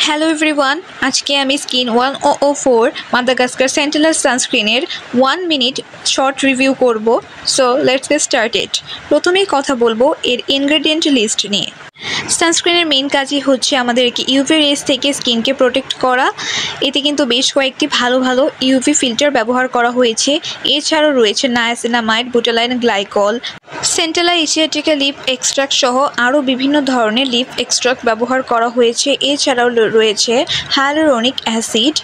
Hello everyone, আজকে আমি skin 1004 Madagascar সেন্টেলার সানস্ক্রিনের 1 মিনিট শর্ট রিভিউ করব। So let's get started. প্রথমেই কথা বলবো এর ইনগ্রেডিয়েন্ট লিস্ট নিয়ে। সানস্ক্রিনের মেইন কাজই হচ্ছে আমাদেরকে ইউভি রেস থেকে স্কিনকে প্রোটেক্ট করা। এতে কিন্তু বেশ কয়েকটি ভালো ভালো ইউভি ফিল্টার ব্যবহার করা হয়েছে। এছাড়াও রয়েছে niacinamide, butylene glycol, centella asiatica leaf extract সহ আরও বিভিন্ন ধরনের লিপ এক্সট্রাক্ট ব্যবহার করা হয়েছে। এছাড়াও রয়েছে হাইলুরোনিক অ্যাসিড।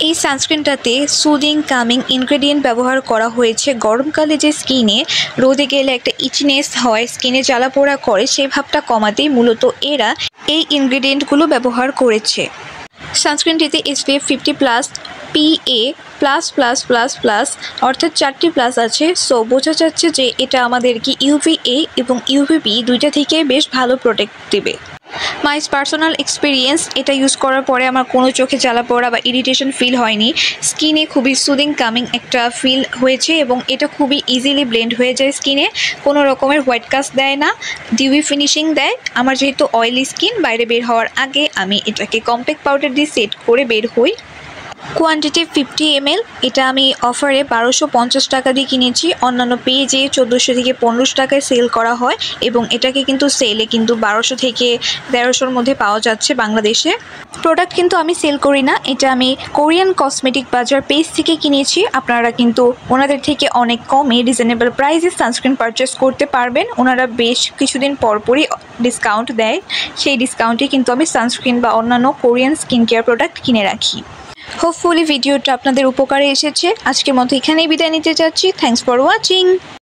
এই সানস্ক্রিনটাতে সুদিং কামিং ইনগ্রেডিয়েন্ট ব্যবহার করা হয়েছে। গরমকালে যে স্কিনে রোদে গেলে একটা ইচনেস হয়, স্কিনে জ্বালাপোড়া করে, সেই ভাবটা কমাতেই মূলত এরা এই ইনগ্রেডিয়েন্টগুলো ব্যবহার করেছে। সানস্ক্রিনটিতে SPF 50+, PA++++ অর্থাৎ 4টি প্লাস আছে। সো বোঝা যাচ্ছে যে এটা আমাদেরকে UVA এবং UVB দুইটা থেকে বেশ ভালো প্রোটেক্ট দেবে। মাই পার্সোনাল এক্সপিরিয়েন্স, এটা ইউজ করার পরে আমার কোনো চোখে জ্বালাপোড়া বা ইরিটেশন ফিল হয়নি। স্কিনে খুবই সুদিং কামিং একটা ফিল হয়েছে এবং এটা খুবই ইজিলি ব্লেন্ড হয়ে যায় স্কিনে। কোনো রকমের হোয়াইট কাস্ট দেয় না, ডিউই ফিনিশিং দেয়। আমার যেহেতু অয়েলি স্কিন, বাইরে বের হওয়ার আগে আমি এটাকে কম্প্যাক্ট পাউডার দিয়ে সেট করে বের হই। Quantity 50 ml। এটা আমি অফারে 1250 টাকা দিয়ে কিনেছি। অন্যান্য পেজে 1400 থেকে 1500 টাকায় সেল করা হয় এবং এটাকে কিন্তু সেলে কিন্তু 1200 থেকে 1300-র মধ্যে পাওয়া যাচ্ছে বাংলাদেশে। প্রোডাক্ট কিন্তু আমি সেল করি না, এটা আমি কোরিয়ান কসমেটিক বাজার পেজ থেকে কিনেছি। আপনারা কিন্তু ওনাদের থেকে অনেক কমে রিজনেবল প্রাইসে সানস্ক্রিন পারচেস করতে পারবেন। ওনারা বেশ কিছুদিন পরপরই ডিসকাউন্ট দেয়, সেই ডিসকাউন্টে কিন্তু আমি সানস্ক্রিন বা অন্যান্য কোরিয়ান স্কিন কেয়ার প্রোডাক্ট কিনে রাখি। হোপফুলি ভিডিওটা আপনাদের উপকারে এসেছে। আজকের মতো এখানেই বিদায় নিতে যাচ্ছি। Thanks for watching.